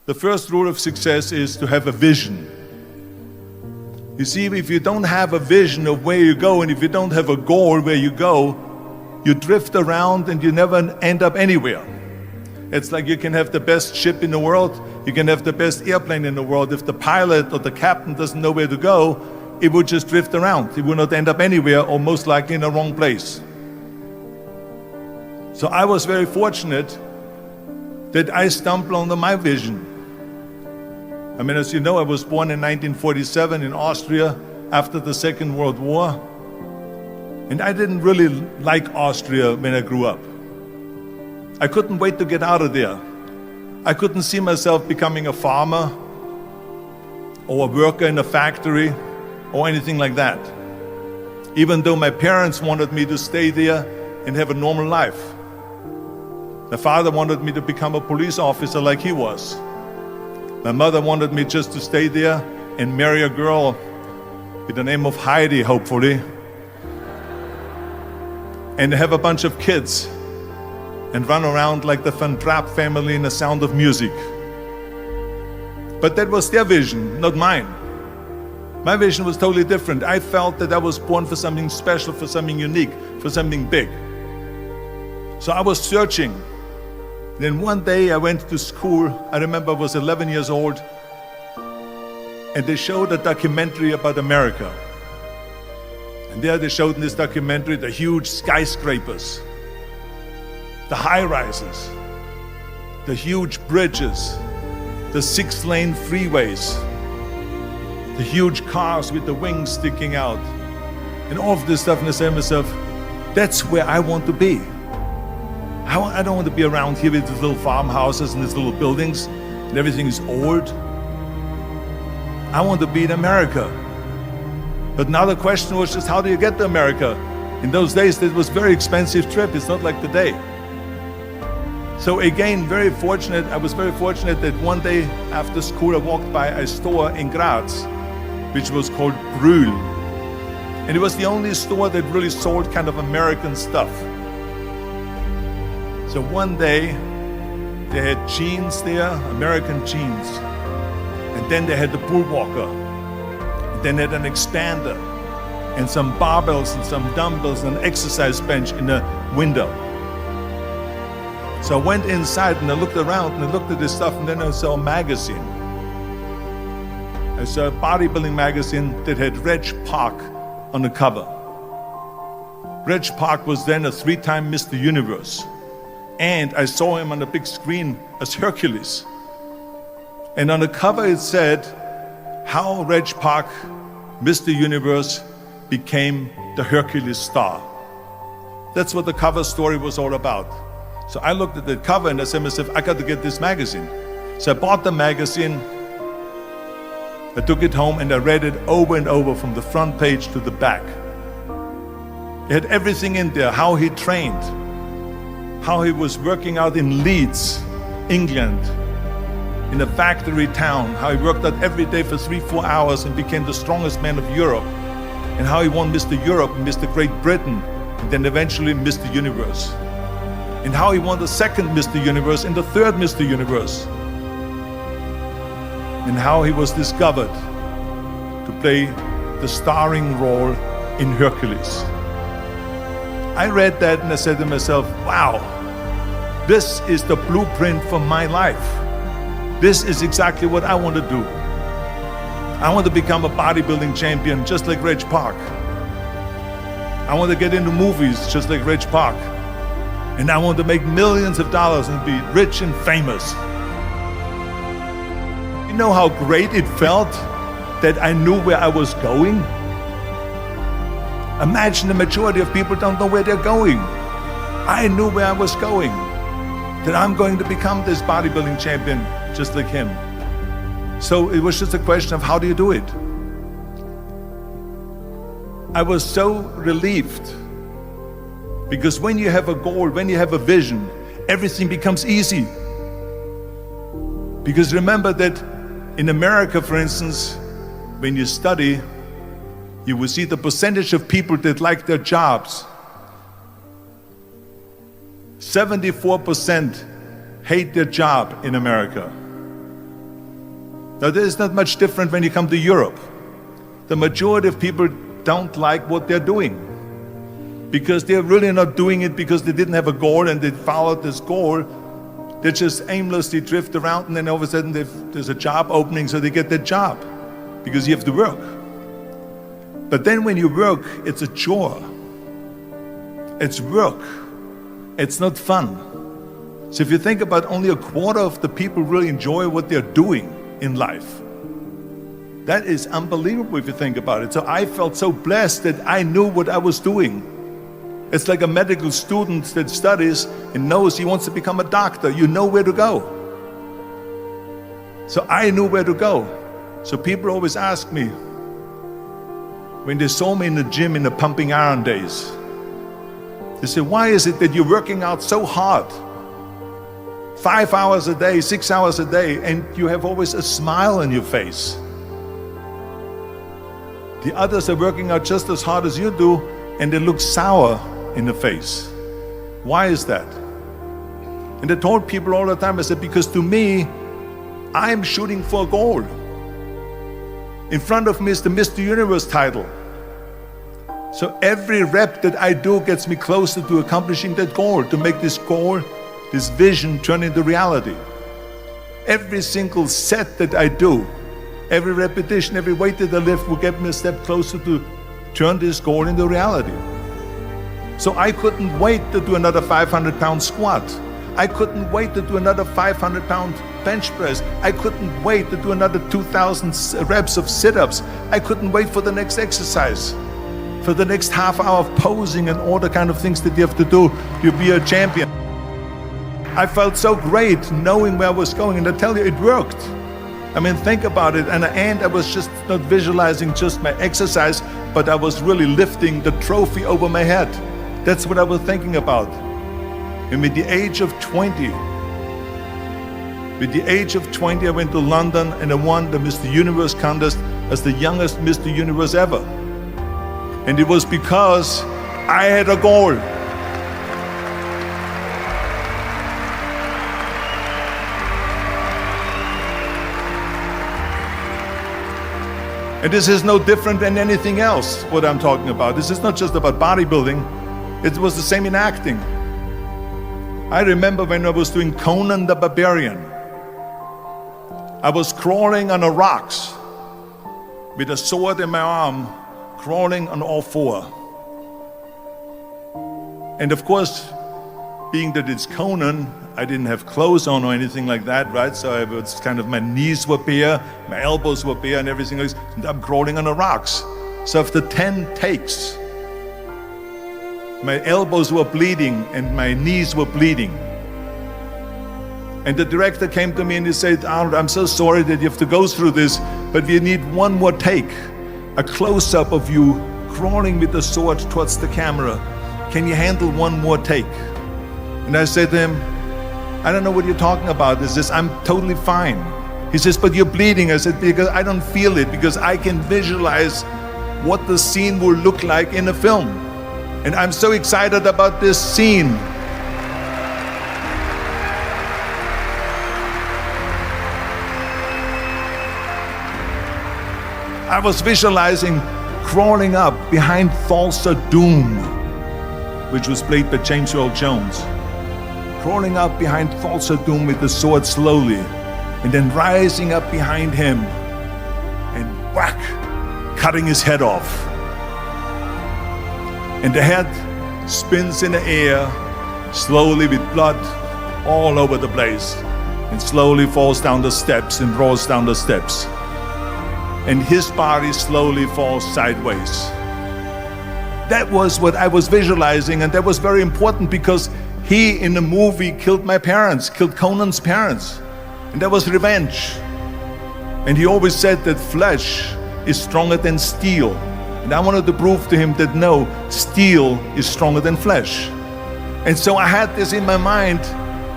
The first rule of success is to have a vision. You see, if you don't have a vision of where you go, and if you don't have a goal where you go, you drift around and you never end up anywhere. It's like you can have the best ship in the world, you can have the best airplane in the world. If the pilot or the captain doesn't know where to go, it would just drift around. It would not end up anywhere, or most likely in the wrong place. So I was very fortunate that I stumbled onto my vision. I mean, as you know, I was born in 1947 in Austria after the Second World War. And I didn't really like Austria when I grew up. I couldn't wait to get out of there. I couldn't see myself becoming a farmer or a worker in a factory or anything like that. Even though my parents wanted me to stay there and have a normal life. My father wanted me to become a police officer like he was. My mother wanted me just to stay there and marry a girl with the name of Heidi, hopefully, and have a bunch of kids and run around like the Van Trapp family in The Sound of Music. But that was their vision, not mine. My vision was totally different. I felt that I was born for something special, for something unique, for something big. So I was searching. Then one day I went to school. I remember I was 11 years old, and they showed a documentary about America. And there they showed in this documentary the huge skyscrapers, the high-rises, the huge bridges, the 6-lane freeways, the huge cars with the wings sticking out, and all of this stuff. And I said to myself, that's where I want to be. I don't want to be around here with these little farmhouses and these little buildings, and everything is old. I want to be in America. But now the question was just, how do you get to America? In those days, it was a very expensive trip. It's not like today. So again, I was very fortunate that one day after school, I walked by a store in Graz, which was called Brühl. And it was the only store that really sold kind of American stuff. So one day, they had jeans there, American jeans. And then they had the Bullwalker. And then they had an expander, and some barbells and some dumbbells and an exercise bench in the window. So I went inside and I looked around and I looked at this stuff, and then I saw a magazine. I saw a bodybuilding magazine that had Reg Park on the cover. Reg Park was then a 3-time Mr. Universe. And I saw him on the big screen as Hercules. And on the cover it said, how Reg Park, Mr. Universe, became the Hercules star. That's what the cover story was all about. So I looked at the cover and I said to myself, I got to get this magazine. So I bought the magazine, I took it home and I read it over and over from the front page to the back. It had everything in there, how he trained, how he was working out in Leeds, England, in a factory town, how he worked out every day for 3-4 hours and became the strongest man of Europe, and how he won Mr. Europe and Mr. Great Britain, and then eventually Mr. Universe. And how he won the second Mr. Universe and the third Mr. Universe. And how he was discovered to play the starring role in Hercules. I read that and I said to myself, wow, this is the blueprint for my life. This is exactly what I want to do. I want to become a bodybuilding champion just like Reg Park. I want to get into movies just like Reg Park. And I want to make millions of dollars and be rich and famous. You know how great it felt that I knew where I was going? Imagine the majority of people don't know where they're going. I knew where I was going, that I'm going to become this bodybuilding champion just like him. So it was just a question of, how do you do it? I was so relieved, because when you have a goal, when you have a vision, everything becomes easy. Because remember that in America, for instance, when you study, you will see the percentage of people that like their jobs. 74% hate their job in America. Now, this is not much different when you come to Europe. The majority of people don't like what they're doing because they're really not doing it because they didn't have a goal and they followed this goal. They just aimlessly drift around, and then all of a sudden there's a job opening, so they get that job because you have to work. But then when you work, it's a chore. It's work. It's not fun. So if you think about, only a quarter of the people really enjoy what they're doing in life. That is unbelievable if you think about it. So I felt so blessed that I knew what I was doing. It's like a medical student that studies and knows he wants to become a doctor. You know where to go. So I knew where to go. So people always ask me, when they saw me in the gym in the pumping iron days, they say, why is it that you're working out so hard? 5 hours a day, 6 hours a day, and you have always a smile on your face. The others are working out just as hard as you do, and they look sour in the face. Why is that? And I told people all the time, I said, because to me, I'm shooting for a goal. In front of me is the Mr. Universe title. So every rep that I do gets me closer to accomplishing that goal, to make this goal, this vision turn into reality. Every single set that I do, every repetition, every weight that I lift will get me a step closer to turn this goal into reality. So I couldn't wait to do another 500-pound squat. I couldn't wait to do another 500-pound bench press. I couldn't wait to do another 2,000 reps of sit-ups. I couldn't wait for the next exercise, for the next half hour of posing and all the kind of things that you have to do to be a champion. I felt so great knowing where I was going, and I tell you, it worked. I mean, think about it. And at the end, I was just not visualizing just my exercise, but I was really lifting the trophy over my head. That's what I was thinking about. And with the age of 20, I went to London and I won the Mr. Universe contest as the youngest Mr. Universe ever. And it was because I had a goal. And this is no different than anything else, what I'm talking about. This is not just about bodybuilding. It was the same in acting. I remember when I was doing Conan the Barbarian. I was crawling on the rocks with a sword in my arm, crawling on all four. And of course, being that it's Conan, I didn't have clothes on or anything like that, right? So I was kind of, my knees were bare, my elbows were bare and everything else, and I'm crawling on the rocks. So after 10 takes, my elbows were bleeding and my knees were bleeding. And the director came to me and he said, Arnold, I'm so sorry that you have to go through this, but we need one more take, a close-up of you crawling with the sword towards the camera. Can you handle one more take? And I said to him, I don't know what you're talking about. He says, I'm totally fine. He says, but you're bleeding. I said, because I don't feel it, because I can visualize what the scene will look like in a film. And I'm so excited about this scene. I was visualizing crawling up behind Thulsa Doom, which was played by James Earl Jones. Crawling up behind Thulsa Doom with the sword slowly, and then rising up behind him and whack, cutting his head off. And the head spins in the air, slowly with blood all over the place, and slowly falls down the steps and rolls down the steps. And his body slowly falls sideways. That was what I was visualizing, and that was very important because he, in the movie, killed my parents, killed Conan's parents. And that was revenge. And he always said that flesh is stronger than steel. And I wanted to prove to him that no, steel is stronger than flesh. And so I had this in my mind.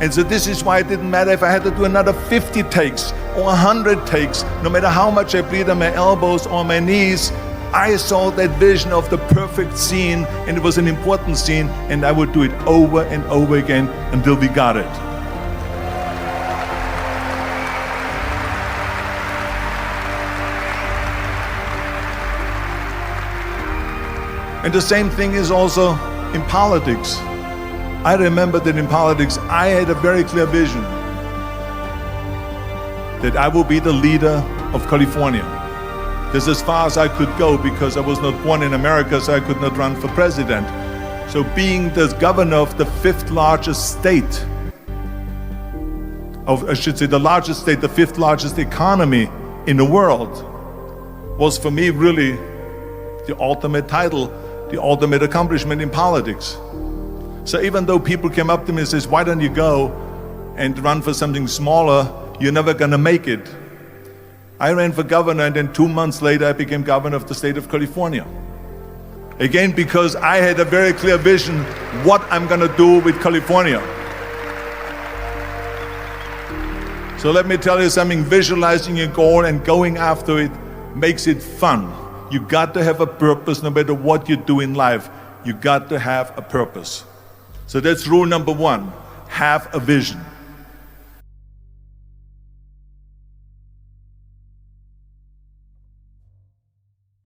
And so this is why it didn't matter if I had to do another 50 takes or 100 takes, no matter how much I bleed on my elbows or my knees. I saw that vision of the perfect scene, and it was an important scene, and I would do it over and over again until we got it. And the same thing is also in politics. I remember that in politics, I had a very clear vision that I will be the leader of California. This is as far as I could go because I was not born in America, so I could not run for president. So being the governor of the fifth largest state, the largest state, the fifth largest economy in the world, was for me really the ultimate title, the ultimate accomplishment in politics. So even though people came up to me and says, why don't you go and run for something smaller, you're never gonna make it. I ran for governor, and then 2 months later I became governor of the state of California. Again, because I had a very clear vision what I'm gonna do with California. So let me tell you something, visualizing a goal and going after it makes it fun. You got to have a purpose no matter what you do in life. You got to have a purpose. So that's rule number one, have a vision.